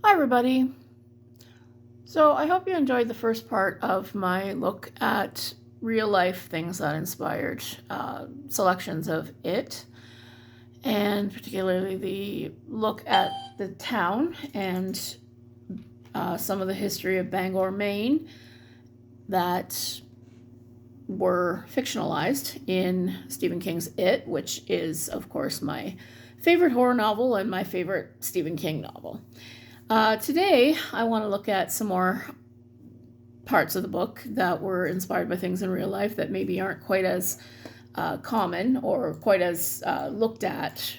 Hi, everybody. So, I hope you enjoyed the first part of my look at real life things that inspired selections of it, and particularly the look at the town and some of the history of Bangor, Maine that were fictionalized in Stephen King's It, which is, of course, my favorite horror novel and my favorite Stephen King novel. Today, I want to look at some more parts of the book that were inspired by things in real life that maybe aren't quite as common or quite as looked at.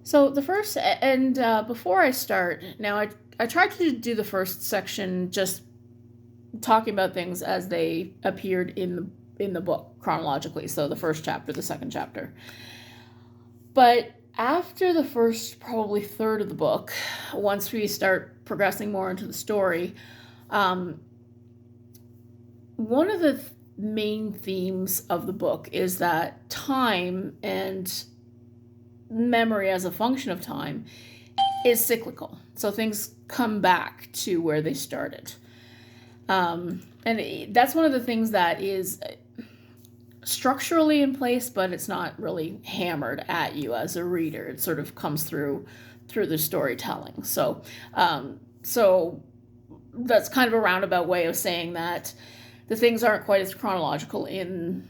So the first, and before I start, now I tried to do the first section just talking about things as they appeared in the book chronologically. So the first chapter, the second chapter. But after the first probably third of the book, once we start progressing more into the story, one of the main themes of the book is that time and memory as a function of time is cyclical. So things come back to where they started. And that's one of the things that is structurally in place, but it's not really hammered at you as a reader. It sort of comes through the storytelling. So that's kind of a roundabout way of saying that the things aren't quite as chronological in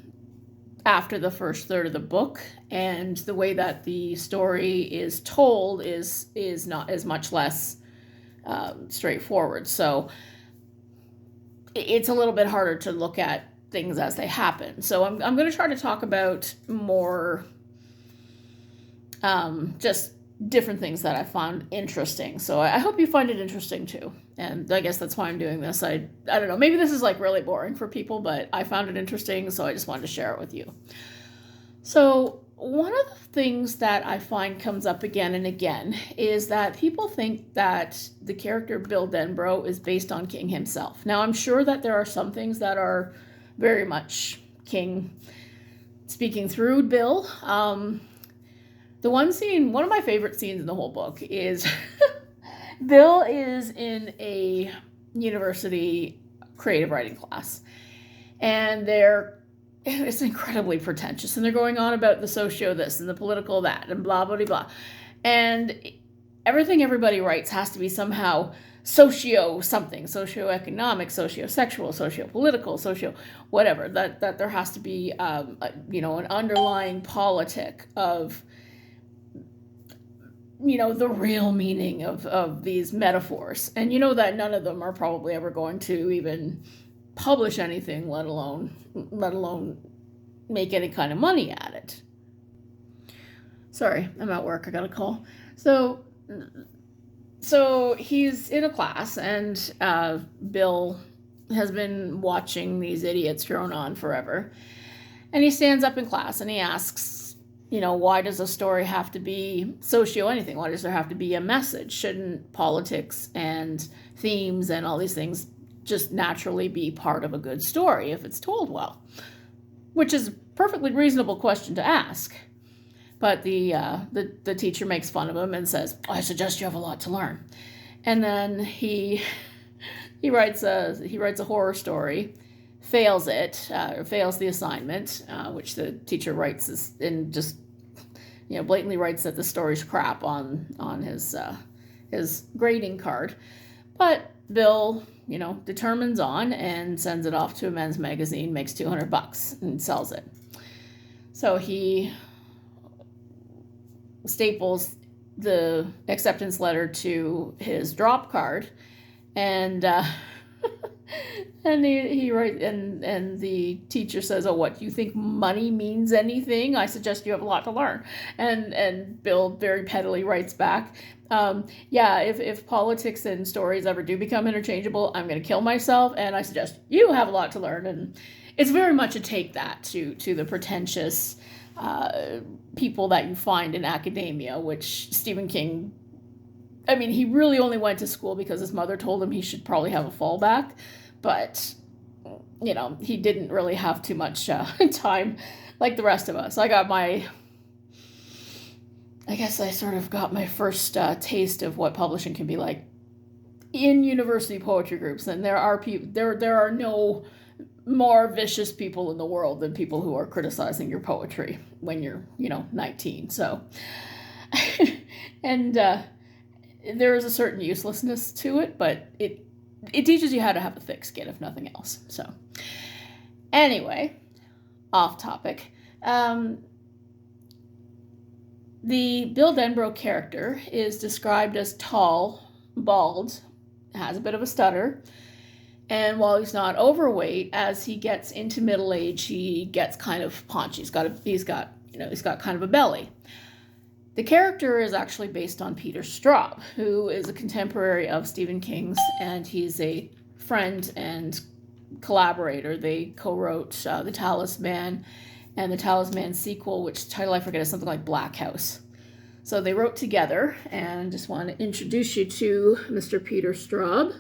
after the first third of the book, and the way that the story is told is not as much less straightforward. So it's a little bit harder to look at things as they happen. So I'm going to try to talk about more just different things that I found interesting. So I hope you find it interesting too. And I guess that's why I'm doing this. I don't know, maybe this is like really boring for people, but I found it interesting, so I just wanted to share it with you. So one of the things that I find comes up again and again is that people think that the character Bill Denbrough is based on King himself. Now, I'm sure that there are some things that are very much King speaking through Bill. The one of my favorite scenes in the whole book is Bill is in a university creative writing class, and it's incredibly pretentious, and they're going on about the socio this and the political that and blah, blah, blah, blah. And everything everybody writes has to be somehow socio something, socioeconomic, sociosexual, sociopolitical, socio whatever, that there has to be an underlying politic of the real meaning of these metaphors. And that none of them are probably ever going to even publish anything, let alone make any kind of money at it. Sorry, I'm at work. I got a call. So he's in a class, and Bill has been watching these idiots drone on forever. And he stands up in class and he asks, why does a story have to be socio anything? Why does there have to be a message? Shouldn't politics and themes and all these things just naturally be part of a good story if it's told well? Which is a perfectly reasonable question to ask. But the teacher makes fun of him and says, I suggest you have a lot to learn. And then he writes a horror story, fails the assignment, which the teacher writes and just blatantly writes that the story's crap on his grading card. But Bill determines on and sends it off to a men's magazine, makes $200 and sells it. So he staples the acceptance letter to his drop card, and and he writes, and the teacher says, "Oh, what, you think money means anything? I suggest you have a lot to learn." And Bill very pettily writes back, "Yeah, if politics and stories ever do become interchangeable, I'm going to kill myself, and I suggest you have a lot to learn." And it's very much a take that to the pretentious people that you find in academia, which Stephen King, he really only went to school because his mother told him he should probably have a fallback, but he didn't really have too much time like the rest of us. I got my I guess I sort of got my first taste of what publishing can be like in university poetry groups. And there are people, there are no more vicious people in the world than people who are criticizing your poetry when you're, 19. So, and there is a certain uselessness to it, but it teaches you how to have a thick skin, if nothing else. So, anyway, off topic. The Bill Denbrough character is described as tall, bald, has a bit of a stutter, and while he's not overweight, as he gets into middle age, he gets kind of paunchy. He's got kind of a belly. The character is actually based on Peter Straub, who is a contemporary of Stephen King's, and he's a friend and collaborator. They co-wrote The Talisman and the Talisman sequel, which title I forget is something like Black House. So they wrote together, and just want to introduce you to Mr. Peter Straub.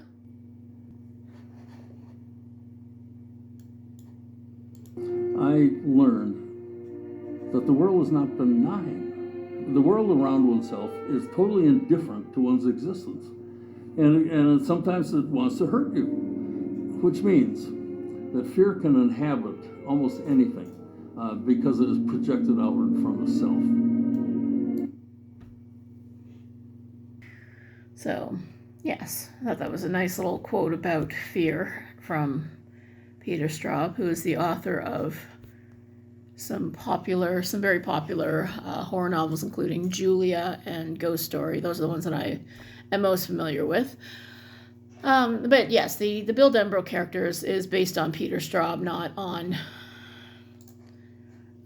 I learned that the world is not benign. The world around oneself is totally indifferent to one's existence. And sometimes it wants to hurt you, which means that fear can inhabit almost anything because it is projected outward from the self. So, yes, I thought that was a nice little quote about fear from Peter Straub, who is the author of some very popular horror novels, including Julia and Ghost Story. Those are the ones that I am most familiar with. But yes, the Bill Denbrough character is based on Peter Straub,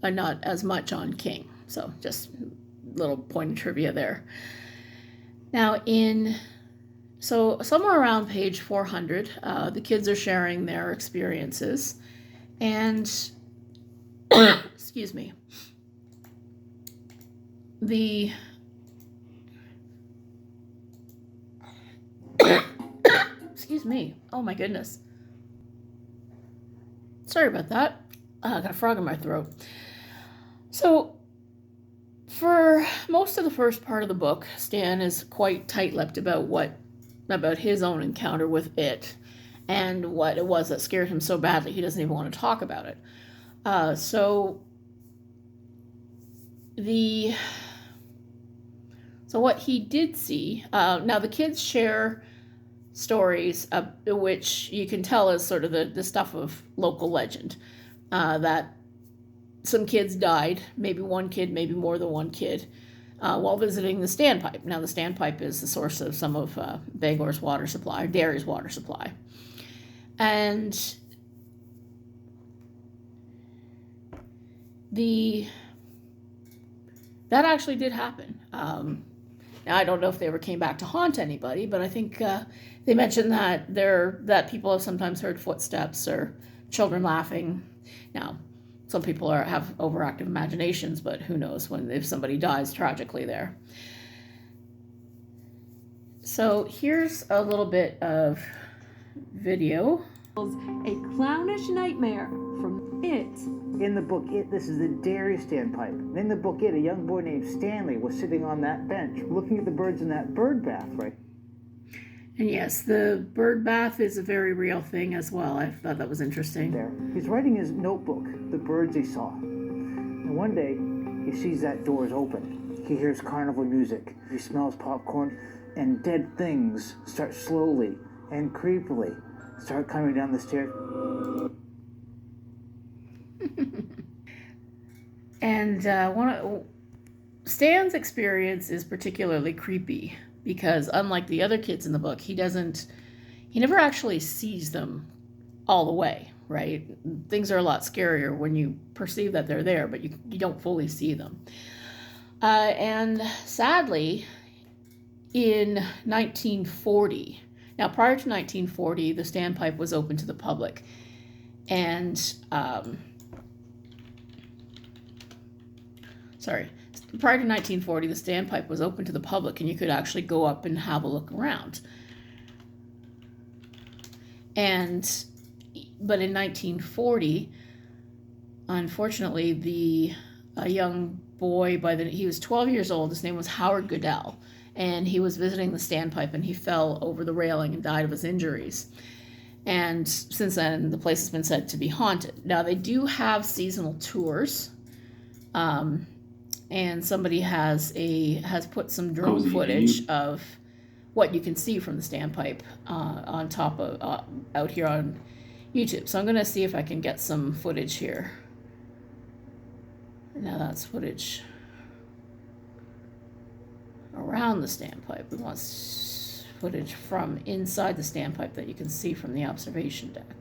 not as much on King. So just a little point of trivia there. Now somewhere around page 400, the kids are sharing their experiences, and excuse me, excuse me, oh my goodness, sorry about that. I got a frog in my throat. So for most of the first part of the book, Stan is quite tight-lipped about his own encounter with it and what it was that scared him so badly he doesn't even want to talk about it. So what he did see, now the kids share stories which you can tell is sort of the stuff of local legend, that some kids died, maybe one kid, maybe more than one kid, while visiting the Standpipe. Now, the Standpipe is the source of some of Bangor's water supply, Derry's water supply. And that actually did happen. Now, I don't know if they ever came back to haunt anybody, but I think they mentioned that people have sometimes heard footsteps or children laughing. Now, some people have overactive imaginations, but who knows if somebody dies tragically there. So here's a little bit of video. A clownish nightmare from It. In the book It, this is the Derry Standpipe. In the book It, a young boy named Stanley was sitting on that bench looking at the birds in that bird bath, right? And yes, the bird bath is a very real thing as well. I thought that was interesting. There. He's writing his notebook, the birds he saw. And one day, he sees that door is open. He hears carnival music. He smells popcorn, and dead things start slowly and creepily start coming down the stairs. And Stan's experience is particularly creepy because, unlike the other kids in the book, he never actually sees them all the way, right? Things are a lot scarier when you perceive that they're there, but you don't fully see them. And sadly, in 1940, now prior to 1940, the Standpipe was open to the public. And, prior to 1940, the Standpipe was open to the public, and you could actually go up and have a look around. But in 1940, unfortunately, a young boy he was 12 years old. His name was Howard Goodell, and he was visiting the Standpipe, and he fell over the railing and died of his injuries. And since then, the place has been said to be haunted. Now, they do have seasonal tours, and somebody has put some drone footage of what you can see from the Standpipe on top of out here on YouTube. So I'm going to see if I can get some footage here. Now that's footage around the Standpipe. We want footage from inside the Standpipe that you can see from the observation deck.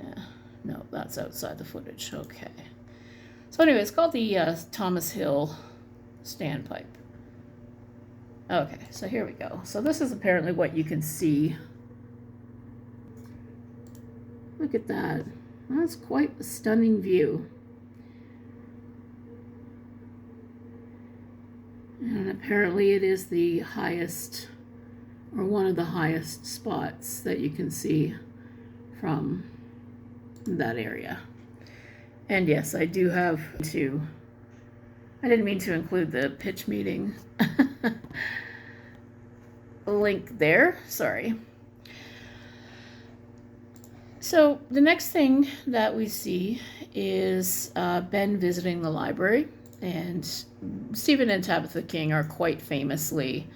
Yeah, no, that's outside the footage. Okay. So anyway, it's called the Thomas Hill Standpipe. Okay, so here we go. So this is apparently what you can see. Look at that. That's quite a stunning view. And apparently it is the highest, or one of the highest spots that you can see from that area. And yes, I do have I didn't mean to include the pitch meeting link there, sorry. So the next thing that we see is Ben visiting the library, and Stephen and Tabitha King are quite famously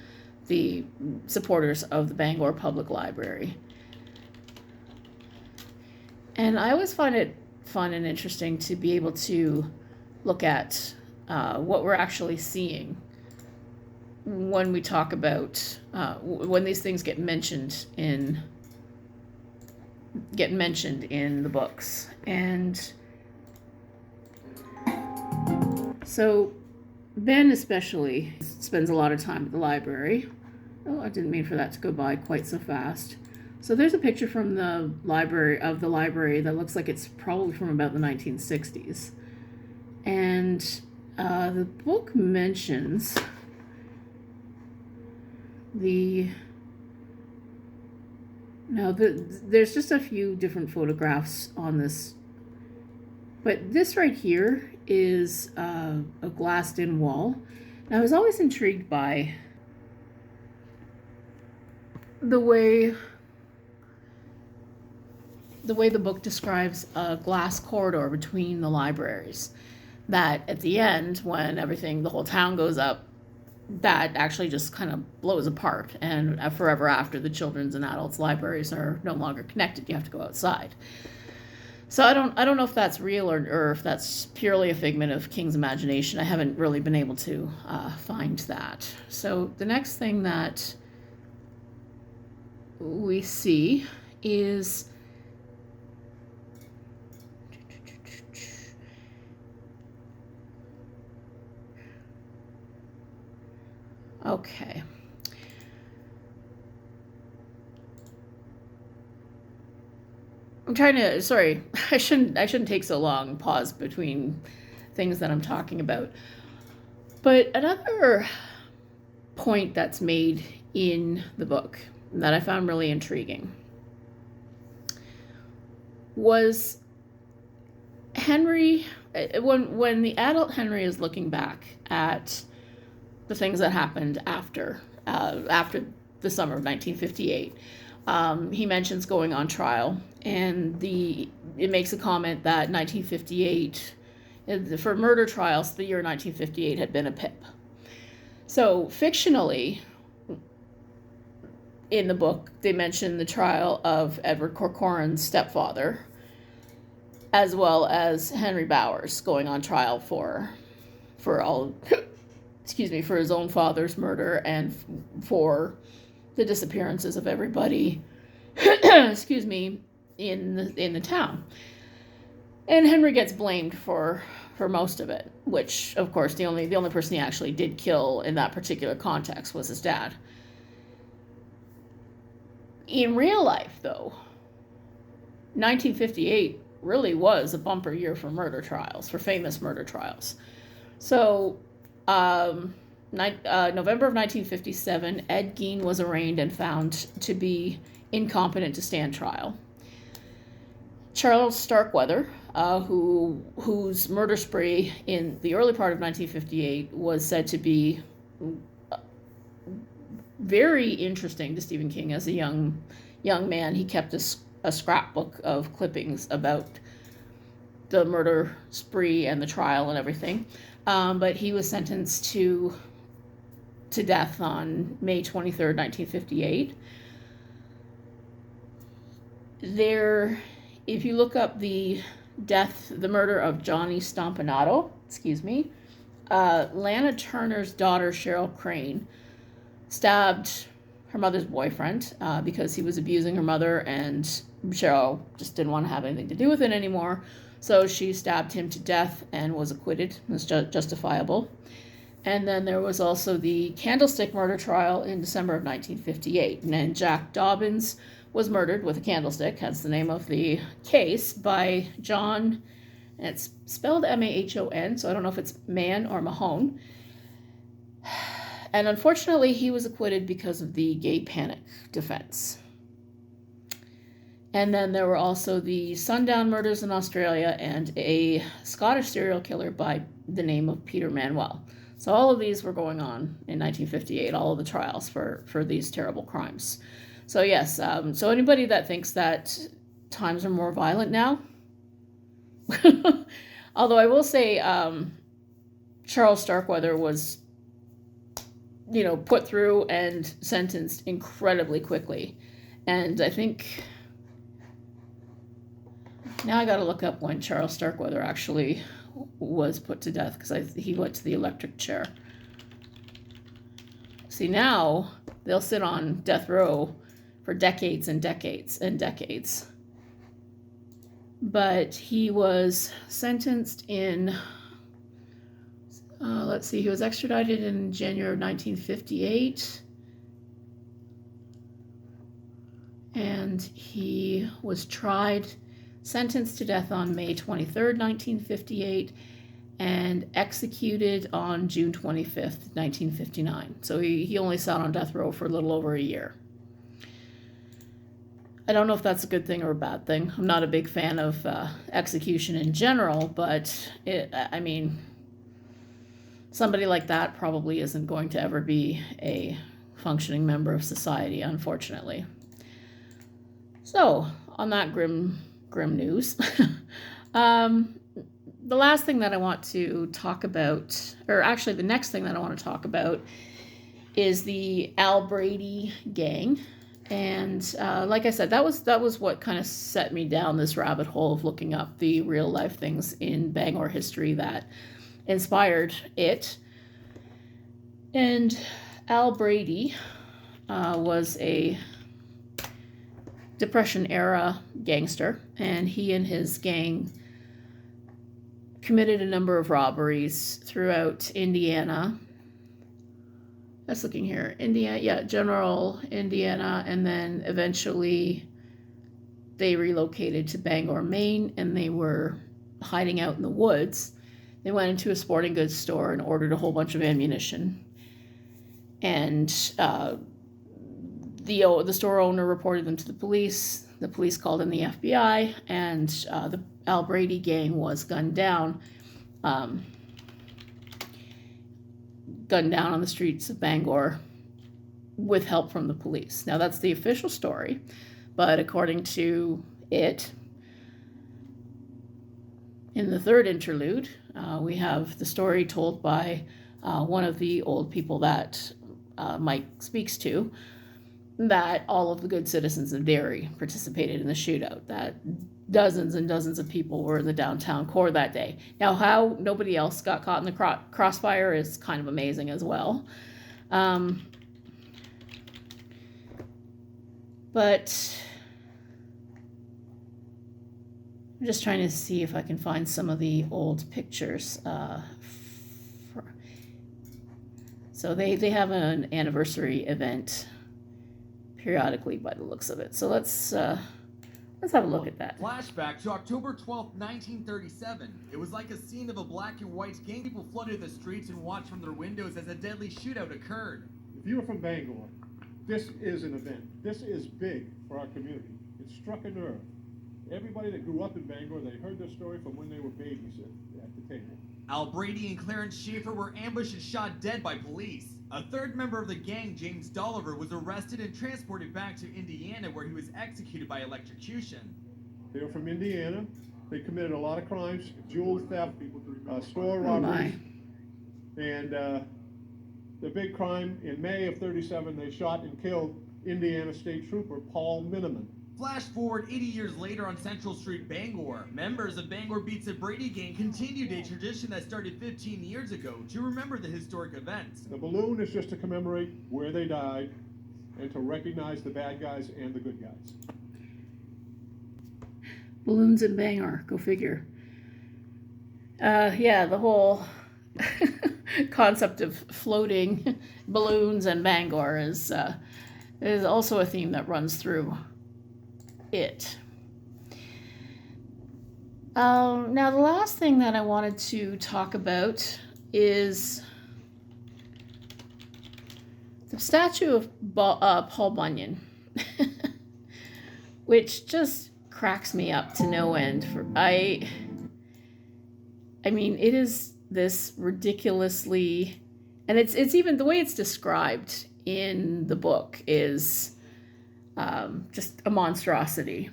the supporters of the Bangor Public Library. And I always find it fun and interesting to be able to look at what we're actually seeing when we talk about when these things get mentioned in the books. And so Ben especially spends a lot of time at the library. Oh, I didn't mean for that to go by quite so fast. So there's a picture from the library that looks like it's probably from about the 1960s. And the book mentions there's just a few different photographs on this, but this right here is a glassed-in wall. And I was always intrigued by the way the book describes a glass corridor between the libraries, that at the end, when the whole town goes up, that actually just kind of blows apart, and forever after, the children's and adults libraries are no longer connected. You have to go outside. So I don't know if that's real or if that's purely a figment of King's imagination. I haven't really been able to find that. So the next thing that we see is okay. I'm trying to, sorry, I shouldn't take so long pause between things that I'm talking about. But another point that's made in the book that I found really intriguing was Henry, when the adult Henry is looking back at the things that happened after the summer of 1958, he mentions going on trial, and it makes a comment that 1958, for murder trials, the year 1958 had been a PIP. So fictionally, in the book, they mention the trial of Edward Corcoran's stepfather, as well as Henry Bowers going on trial for all, for his own father's murder and for the disappearances of everybody, in the town. And Henry gets blamed for most of it, which, of course, the only person he actually did kill in that particular context was his dad. In real life, though, 1958 really was a bumper year for murder trials, for famous murder trials. So, November of 1957, Ed Gein was arraigned and found to be incompetent to stand trial. Charles Starkweather whose murder spree in the early part of 1958 was said to be very interesting to Stephen King as a young man. He kept a scrapbook of clippings about the murder spree and the trial and everything. But he was sentenced to death on May 23rd, 1958. If you look up the murder of Johnny Stompanato, Lana Turner's daughter, Cheryl Crane, stabbed her mother's boyfriend because he was abusing her mother, and Cheryl just didn't want to have anything to do with it anymore. So she stabbed him to death and was acquitted. It was justifiable. And then there was also the Candlestick murder trial in December of 1958. And then Jack Dobbins was murdered with a candlestick, hence the name of the case, by John, and it's spelled Mahon, so I don't know if it's Mann or Mahone. And unfortunately, he was acquitted because of the gay panic defense. And then there were also the Sundown murders in Australia and a Scottish serial killer by the name of Peter Manuel. So all of these were going on in 1958, all of the trials for these terrible crimes. So yes, so anybody that thinks that times are more violent now, although I will say Charles Starkweather was, put through and sentenced incredibly quickly. And I think, now I got to look up when Charles Starkweather actually was put to death, because he went to the electric chair. See, now they'll sit on death row for decades and decades and decades. But he was sentenced in, he was extradited in January of 1958. And he was tried, sentenced to death on May 23rd, 1958, and executed on June 25th, 1959. So he only sat on death row for a little over a year. I don't know if that's a good thing or a bad thing. I'm not a big fan of execution in general, but somebody like that probably isn't going to ever be a functioning member of society, unfortunately. So, on that grim news, the last thing that I want to talk about, or actually the next thing that I want to talk about, is the Al Brady gang. And like I said, that was what kind of set me down this rabbit hole of looking up the real life things in Bangor history that inspired it. And Al Brady was a Depression era gangster, and he and his gang committed a number of robberies throughout Indiana. That's looking here. General Indiana, and then eventually they relocated to Bangor, Maine, and they were hiding out in the woods. They went into a sporting goods store and ordered a whole bunch of ammunition. And the store owner reported them to the police. The police called in the FBI, and the Al Brady gang was gunned down on the streets of Bangor with help from the police. Now, that's the official story, but according to it, in the third interlude, we have the story told by one of the old people that Mike speaks to, that all of the good citizens of Derry participated in the shootout, that dozens and dozens of people were in the downtown core that day. Now, how nobody else got caught in the crossfire is kind of amazing as well. But I'm just trying to see if I can find some of the old pictures. So they have an anniversary event periodically by the looks of it. So let's have a look at that. Flashback to October 12th, 1937. It was like a scene of a black and white gang. People flooded the streets and watched from their windows as a deadly shootout occurred. If you're from Bangor, this is an event. This is big for our community. It struck a nerve. Everybody that grew up in Bangor, they heard this story from when they were babies at the table. Al Brady and Clarence Schaefer were ambushed and shot dead by police. A third member of the gang, James Dolliver, was arrested and transported back to Indiana, where he was executed by electrocution. They were from Indiana. They committed a lot of crimes, jewel theft, store robberies. And the big crime in May of '37, they shot and killed Indiana State Trooper Paul Miniman. Flash forward 80 years later on Central Street, Bangor. Members of Bangor Beats a Brady gang continued a tradition that started 15 years ago to remember the historic events. The balloon is just to commemorate where they died and to recognize the bad guys and the good guys. Balloons in Bangor, go figure. Yeah, the whole concept of floating balloons and Bangor is also a theme that runs through it. Now, the last thing that I wanted to talk about is the statue of Paul Bunyan, which just cracks me up to no end. I mean, it is this ridiculously, and it's even the way it's described in the book is just a monstrosity.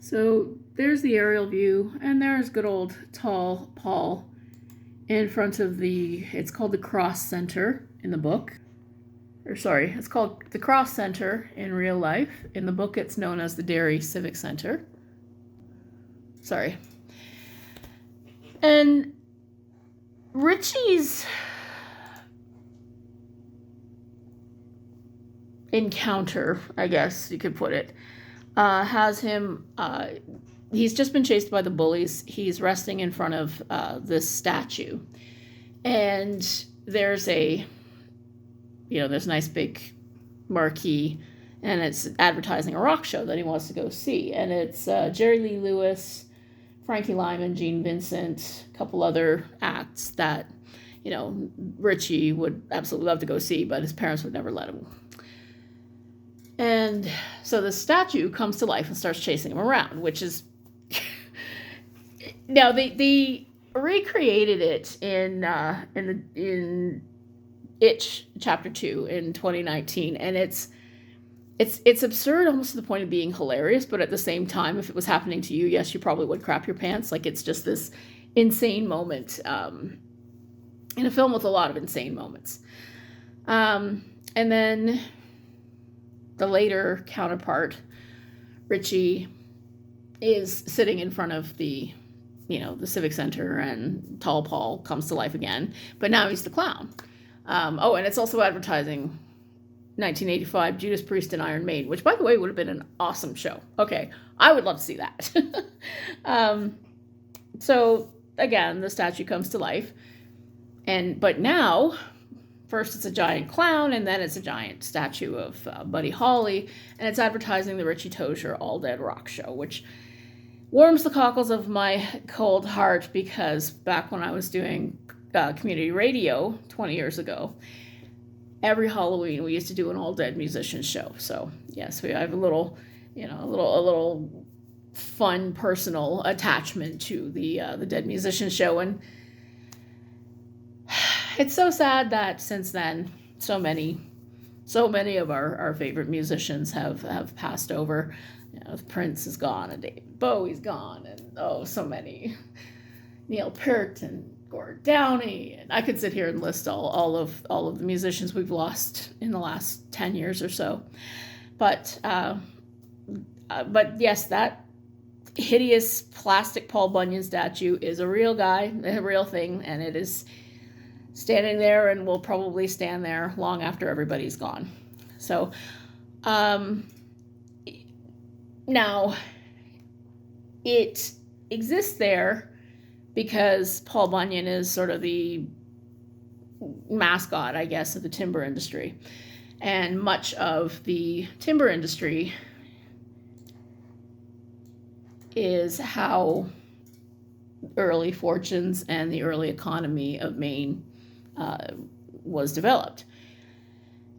So there's the aerial view, and there's good old tall Paul in front of it's called the Cross Center in the book. Or sorry, it's called the Cross Center in real life. In the book, it's known as the Derry Civic Center. Sorry. And Richie's encounter, I guess you could put it, has him, he's just been chased by the bullies. He's resting in front of this statue. And there's a nice big marquee, and it's advertising a rock show that he wants to go see. And it's Jerry Lee Lewis, Frankie Lyman, Gene Vincent, a couple other acts that, Richie would absolutely love to go see, but his parents would never let him. And so the statue comes to life and starts chasing him around, which is... Now, they recreated it in Itch Chapter 2 in 2019, and it's absurd almost to the point of being hilarious, but at the same time, if it was happening to you, yes, you probably would crap your pants. Like, it's just this insane moment in a film with a lot of insane moments. And then the later counterpart, Richie, is sitting in front of the Civic Center, and Tall Paul comes to life again, but now he's the clown. And it's also advertising 1985 Judas Priest and Iron Maiden, which, by the way, would have been an awesome show. Okay, I would love to see that. So, again, the statue comes to life. But now, first it's a giant clown, and then it's a giant statue of Buddy Holly, and it's advertising the Richie Tozier All Dead Rock Show, which warms the cockles of my cold heart, because back when I was doing community radio 20 years ago, every Halloween we used to do an all dead musicians show. So yes, we have a little fun personal attachment to the Dead Musicians show, and it's so sad that since then so many of our favorite musicians have passed over. Prince is gone, and David Bowie's gone, and so many, Neil Peart and Gord Downie, and I could sit here and list all of the musicians we've lost in the last 10 years or so. But yes, that hideous plastic Paul Bunyan statue is a real guy, a real thing, and it is standing there and will probably stand there long after everybody's gone. So, now, it exists there because Paul Bunyan is sort of the mascot, I guess, of the timber industry. And much of the timber industry is how early fortunes and the early economy of Maine was developed.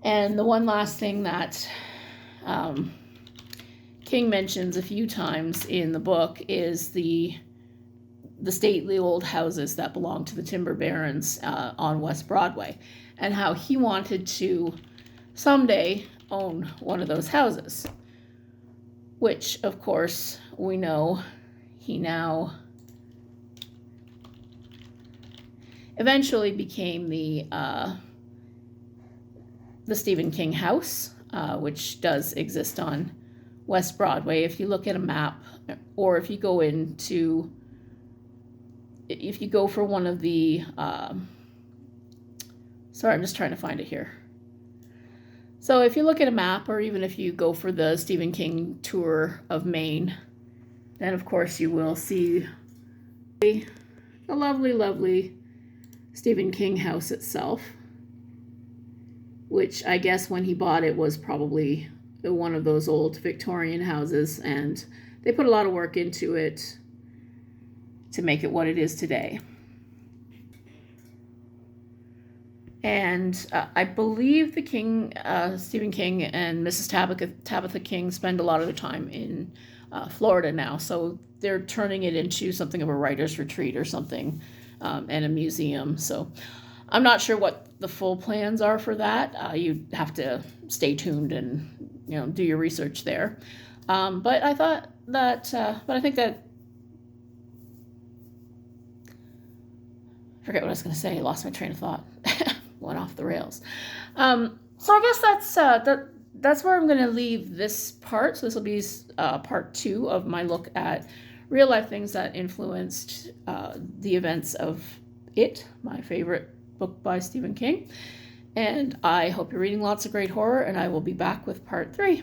And the one last thing that King mentions a few times in the book is the stately old houses that belong to the timber barons on West Broadway, and how he wanted to someday own one of those houses, which of course we know he now eventually became the Stephen King house, which does exist on West Broadway. If you look at a map, or if you go for one of the, sorry, I'm just trying to find it here. So if you look at a map, or even if you go for the Stephen King tour of Maine, then of course you will see the lovely, lovely Stephen King house itself, which I guess when he bought it was probably one of those old Victorian houses, and they put a lot of work into it to make it what it is today. And I believe Stephen King and Mrs. Tabitha King spend a lot of their time in Florida now, so they're turning it into something of a writer's retreat or something, and a museum. So I'm not sure what the full plans are for that. You have to stay tuned and do your research there. But I thought that, but I think that, I forget what I was going to say. I lost my train of thought. Went off the rails. So I guess that's where I'm going to leave this part. So this will be part 2 of my look at real life things that influenced the events of It, my favorite book by Stephen King. And I hope you're reading lots of great horror, and I will be back with part 3.